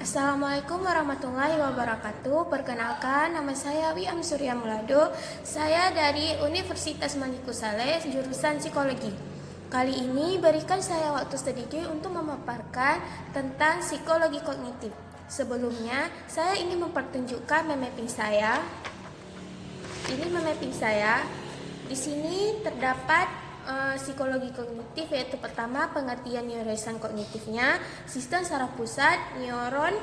Assalamualaikum warahmatullahi wabarakatuh. Perkenalkan, nama saya Wiam Surya Mulado. Saya dari Universitas Maliku Saleh, jurusan Psikologi. Kali ini berikan saya waktu sedikit untuk memaparkan tentang psikologi kognitif. Sebelumnya, saya ingin mempertunjukkan mapping saya. Ini mapping saya. Di sini terdapat psikologi kognitif, yaitu pertama pengertian neurosan kognitifnya, sistem saraf pusat, neuron,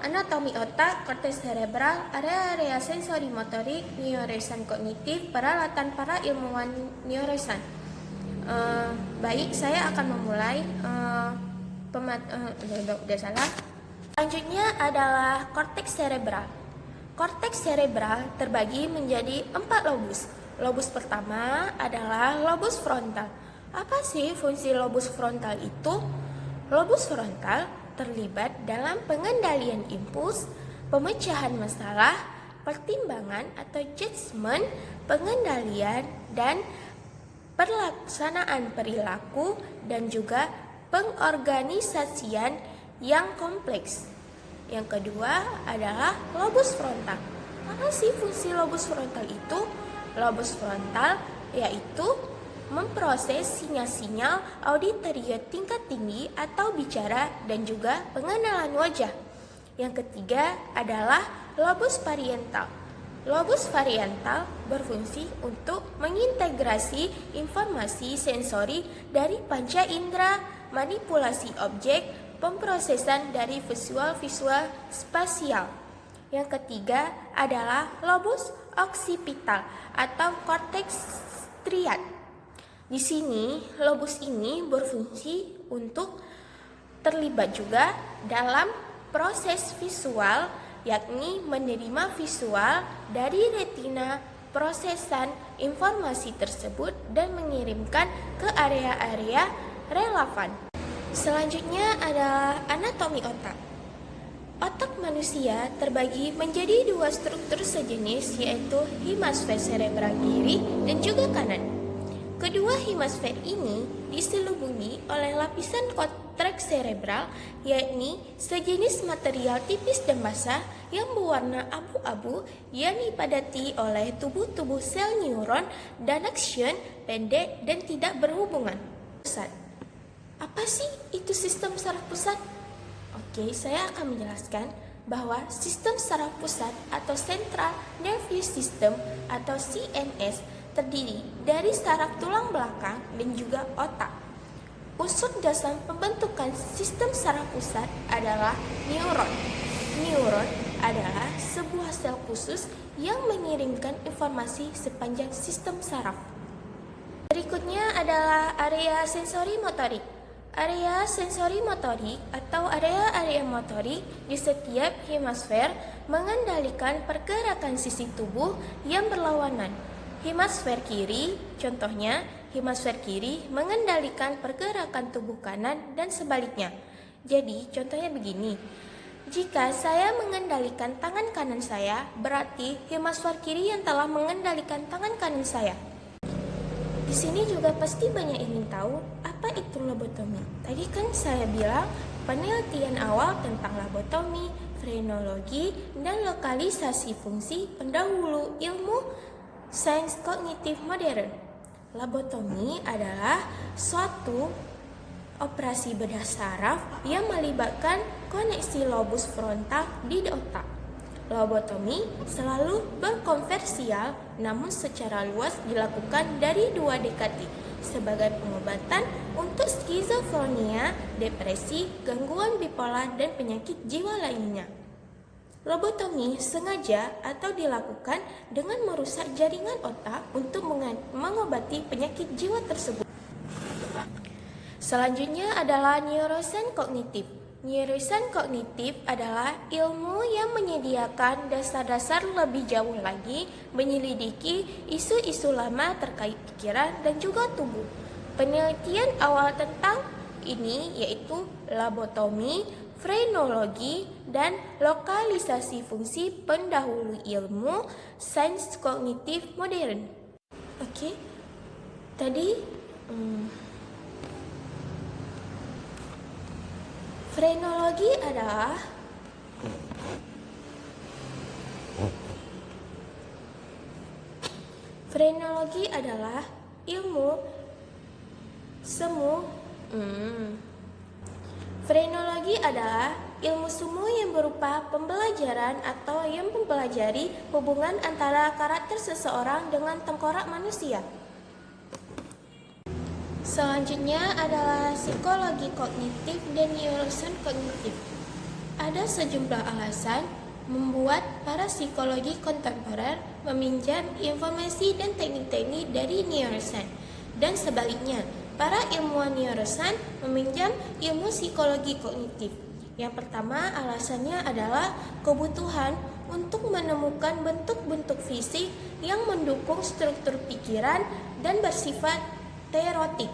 anatomi otak, korteks cerebral, area-area sensori motorik, neurosan kognitif, peralatan para ilmuwan neurosan. Baik, saya akan memulai. Udah salah. Selanjutnya adalah korteks cerebral. Korteks cerebral terbagi menjadi 4 lobus. Lobus pertama adalah lobus frontal. Apa sih fungsi lobus frontal itu? Lobus frontal terlibat dalam pengendalian impuls, pemecahan masalah, pertimbangan atau judgement, pengendalian dan pelaksanaan perilaku, dan juga pengorganisasian yang kompleks. Yang kedua adalah lobus frontal. Apa sih fungsi lobus frontal itu? Lobus frontal yaitu memproses sinyal-sinyal auditorio tingkat tinggi atau bicara dan juga pengenalan wajah. Yang ketiga adalah lobus parietal. Lobus parietal berfungsi untuk mengintegrasi informasi sensori dari panca indera, manipulasi objek, pemrosesan dari visual spasial. Yang ketiga adalah lobus occipital atau korteks striat. Di sini lobus ini berfungsi untuk terlibat juga dalam proses visual, yakni menerima visual dari retina, prosesan informasi tersebut dan mengirimkan ke area-area relevan. Selanjutnya adalah anatomi otak. Otak manusia terbagi menjadi 2 struktur sejenis, yaitu hemisfer cerebral kiri dan juga kanan. Kedua hemisfer ini diselubungi oleh lapisan korteks cerebral, yakni sejenis material tipis dan basah yang berwarna abu-abu yang dipadati oleh tubuh-tubuh sel neuron dan akson pendek dan tidak berhubungan. Pusat. Apa sih itu sistem saraf pusat? Oke, saya akan menjelaskan bahwa sistem saraf pusat atau Central Nervous System atau CNS terdiri dari saraf tulang belakang dan juga otak. Unsur dasar pembentukan sistem saraf pusat adalah neuron. Neuron adalah sebuah sel khusus yang mengirimkan informasi sepanjang sistem saraf. Berikutnya adalah area sensori motorik. Area sensori motorik atau area-area motorik di setiap hemisfer mengendalikan pergerakan sisi tubuh yang berlawanan. Hemisfer kiri, contohnya, hemisfer kiri mengendalikan pergerakan tubuh kanan dan sebaliknya. Jadi, contohnya begini. Jika saya mengendalikan tangan kanan saya, berarti hemisfer kiri yang telah mengendalikan tangan kanan saya. Di sini juga pasti banyak yang ingin tahu apa itu lobotomi. Tadi kan saya bilang penelitian awal tentang lobotomi, frenologi, dan lokalisasi fungsi pendahulu ilmu sains kognitif modern. Lobotomi adalah suatu operasi bedah saraf yang melibatkan koneksi lobus frontal di otak. Lobotomi selalu berkonversial, namun secara luas dilakukan dari 2 dekade sebagai pengobatan untuk skizofrenia, depresi, gangguan bipolar, dan penyakit jiwa lainnya. Lobotomi sengaja atau dilakukan dengan merusak jaringan otak untuk mengobati penyakit jiwa tersebut. Selanjutnya adalah neurosan kognitif. Neurosan kognitif adalah ilmu yang menyediakan dasar-dasar lebih jauh lagi menyelidiki isu-isu lama terkait pikiran dan juga tubuh. Penelitian awal tentang ini yaitu lobotomi, frenologi, dan lokalisasi fungsi pendahulu ilmu sains kognitif modern. Oke, tadi Frenologi adalah ilmu semu. Frenologi adalah ilmu semu yang berupa pembelajaran atau yang mempelajari hubungan antara karakter seseorang dengan tengkorak manusia. Selanjutnya adalah psikologi kognitif dan neuroscience kognitif. Ada sejumlah alasan membuat para psikologi kontemporer meminjam informasi dan teknik-teknik dari neuroscience, dan sebaliknya, para ilmuwan neuroscience meminjam ilmu psikologi kognitif. Yang pertama, alasannya adalah kebutuhan untuk menemukan bentuk-bentuk fisik yang mendukung struktur pikiran dan bersifat teoretik.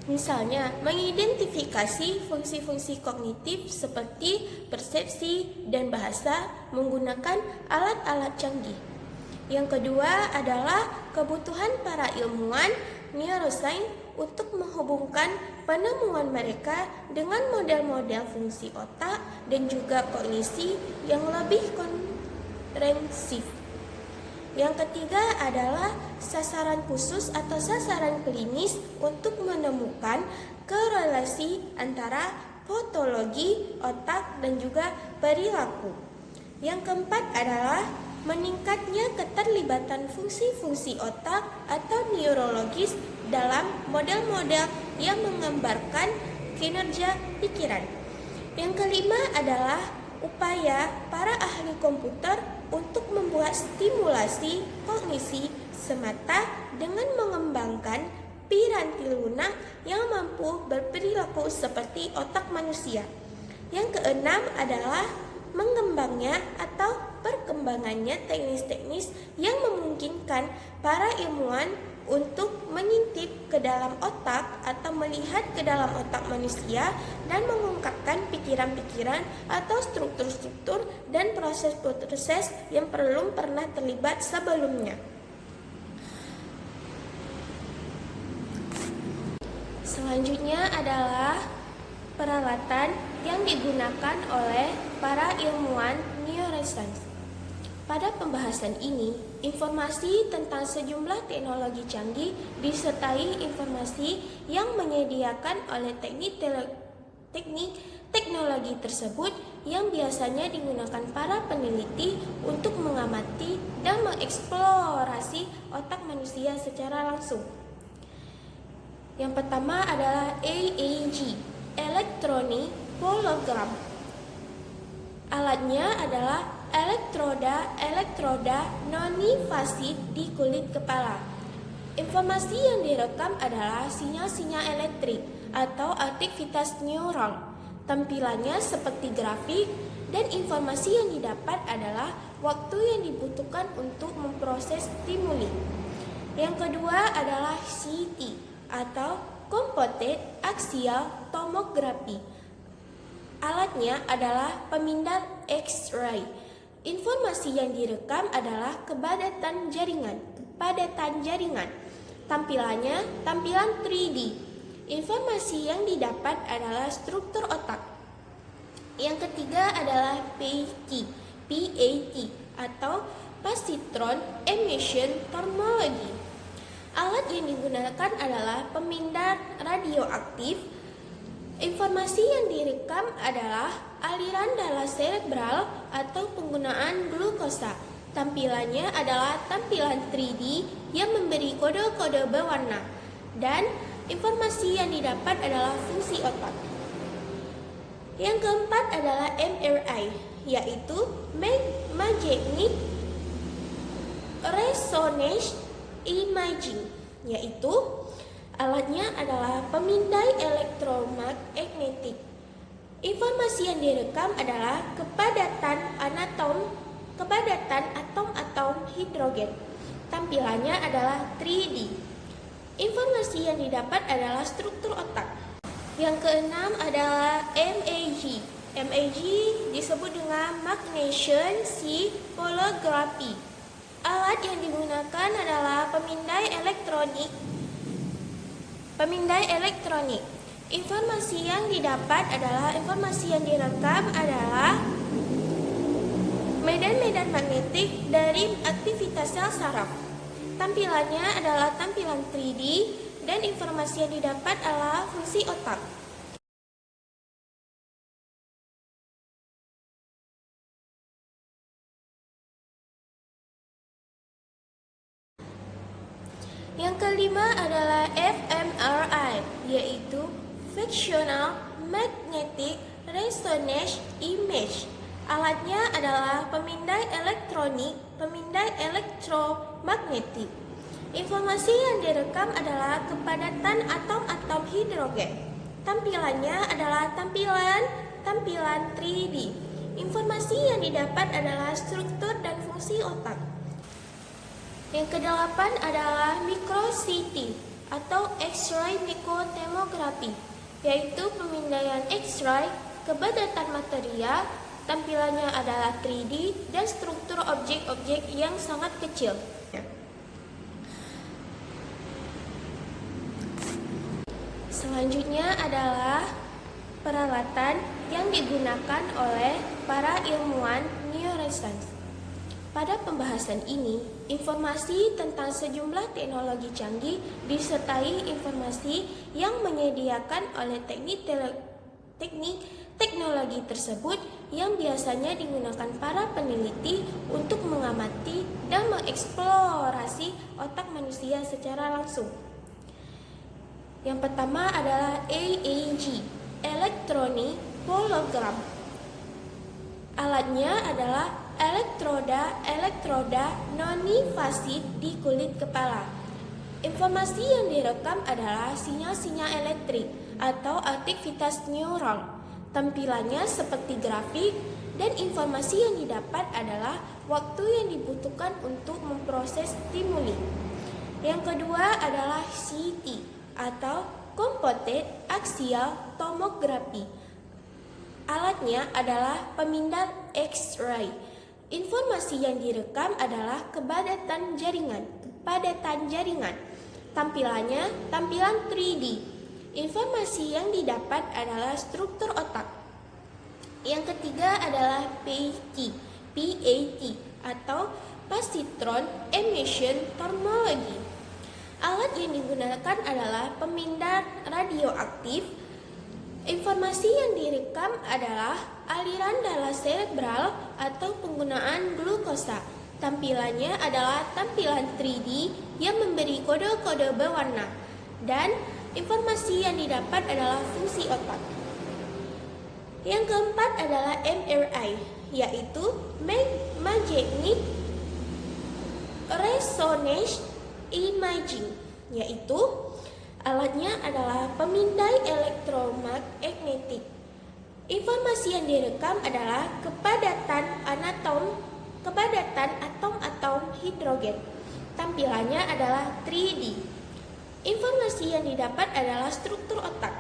Misalnya, mengidentifikasi fungsi-fungsi kognitif seperti persepsi dan bahasa menggunakan alat-alat canggih. Yang kedua adalah kebutuhan para ilmuwan neuroscience untuk menghubungkan penemuan mereka dengan model-model fungsi otak dan juga kognisi yang lebih komprehensif. Yang ketiga adalah sasaran khusus atau sasaran klinis untuk menemukan korelasi antara patologi otak dan juga perilaku. Yang keempat adalah meningkatnya keterlibatan fungsi-fungsi otak atau neurologis dalam model-model yang menggambarkan kinerja pikiran. Yang kelima adalah upaya para ahli komputer untuk membuat stimulasi kognisi semata dengan mengembangkan piranti lunak yang mampu berperilaku seperti otak manusia. Yang keenam adalah mengembangnya atau perkembangannya teknis-teknis yang memungkinkan para ilmuwan untuk mengintip ke dalam otak atau melihat ke dalam otak manusia dan mengungkapkan pikiran-pikiran atau struktur-struktur dan proses-proses yang belum pernah terlibat sebelumnya. Selanjutnya adalah peralatan yang digunakan oleh para ilmuwan neuroscience. Pada pembahasan ini, informasi tentang sejumlah teknologi canggih disertai informasi yang menyediakan oleh teknologi tersebut yang biasanya digunakan para peneliti untuk mengamati dan mengeksplorasi otak manusia secara langsung. Yang pertama adalah EEG, elektronik hologram. Alatnya adalah elektroda non-invasif di kulit kepala. Informasi yang direkam adalah sinyal-sinyal elektrik atau aktivitas neural. Tampilannya seperti grafik, dan informasi yang didapat adalah waktu yang dibutuhkan untuk memproses stimuli. Yang kedua adalah CT atau Computed Axial Tomography. Alatnya adalah pemindai X-ray. Informasi yang direkam adalah kepadatan jaringan. Tampilannya tampilan 3D. Informasi yang didapat adalah struktur otak. Yang ketiga adalah PAT atau positron emission tomography. Alat yang digunakan adalah pemindai radioaktif. Informasi yang direkam adalah aliran darah cerebral atau penggunaan glukosa. Tampilannya adalah tampilan 3D yang memberi kode-kode berwarna. Dan informasi yang didapat adalah fungsi otak. Yang keempat adalah MRI, yaitu Magnetic Resonance Imaging, yaitu alatnya adalah pemindai elektromagnetik. Informasi yang direkam adalah kepadatan atom-atom hidrogen. Tampilannya adalah 3D. Informasi yang didapat adalah struktur otak. Yang keenam adalah MAG. MAG disebut dengan Magnesium Scintigraphy. Alat yang digunakan adalah pemindai elektronik. Informasi yang didapat adalah informasi yang direkam adalah medan-medan magnetik dari aktivitas sel saraf. Tampilannya adalah tampilan 3D dan informasi yang didapat adalah fungsi otak. Yang kelima adalah fMRI, yaitu Functional Magnetic Resonance Image. Alatnya adalah pemindai elektronik, pemindai elektromagnetik. Informasi yang direkam adalah kepadatan atom-atom hidrogen. Tampilannya adalah tampilan 3D. Informasi yang didapat adalah struktur dan fungsi otak. Yang kedelapan adalah micro-CT atau X-ray microtomografi, yaitu pemindaian X-ray kepadatan material. Tampilannya adalah 3D dan struktur objek-objek yang sangat kecil. Selanjutnya adalah peralatan yang digunakan oleh para ilmuwan neuroscience. Pada pembahasan ini, informasi tentang sejumlah teknologi canggih disertai informasi yang menyediakan oleh teknik teknologi tersebut yang biasanya digunakan para peneliti untuk mengamati dan mengeksplorasi otak manusia secara langsung. Yang pertama adalah EEG, Electronic Hologram. Alatnya adalah elektroda non-invasif di kulit kepala. Informasi yang direkam adalah sinyal-sinyal elektrik atau aktivitas neural. Tampilannya seperti grafik dan informasi yang didapat adalah waktu yang dibutuhkan untuk memproses stimuli. Yang kedua adalah CT atau Computed Axial Tomography. Alatnya adalah pemindai X-ray. Informasi yang direkam adalah kepadatan jaringan. Tampilannya tampilan 3D. Informasi yang didapat adalah struktur otak. Yang ketiga adalah PAT atau positron emission tomography. Alat yang digunakan adalah pemindai radioaktif. Informasi yang direkam adalah aliran darah cerebral atau penggunaan glukosa. Tampilannya adalah tampilan 3D yang memberi kode-kode berwarna. Dan informasi yang didapat adalah fungsi otak. Yang keempat adalah MRI, yaitu Magnetic Resonance Imaging, yaitu alatnya adalah pemindai elektromagnetik. Informasi yang direkam adalah kepadatan atom-atom hidrogen. Tampilannya adalah 3D. Informasi yang didapat adalah struktur otak.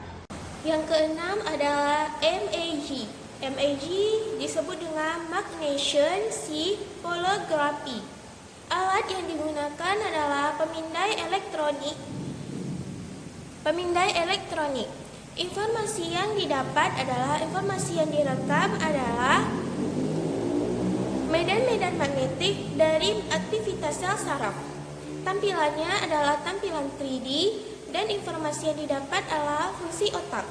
Yang keenam adalah MAG. MAG disebut dengan Magnesium Scintigraphy. Alat yang digunakan adalah pemindai elektronik. Informasi yang didapat adalah informasi yang direkam adalah medan-medan magnetik dari aktivitas sel saraf. Tampilannya adalah tampilan 3D dan informasi yang didapat adalah fungsi otak.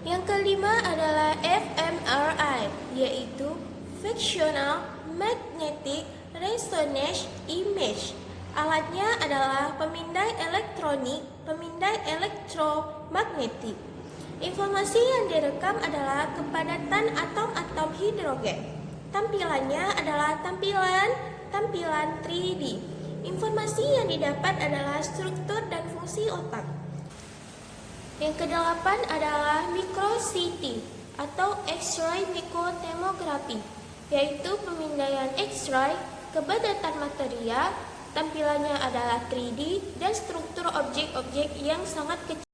Yang kelima adalah fMRI, yaitu Functional Magnetic Resonance Image. Alatnya adalah pemindai elektronik, pemindai elektromagnetik. Informasi yang direkam adalah kepadatan atom-atom hidrogen. Tampilannya adalah tampilan 3D. Informasi yang didapat adalah struktur dan fungsi otak. Yang kedelapan adalah micro-CT atau X-ray microtomografi, yaitu pemindaian X-ray kepadatan material. Tampilannya adalah 3D dan struktur objek-objek yang sangat kecil.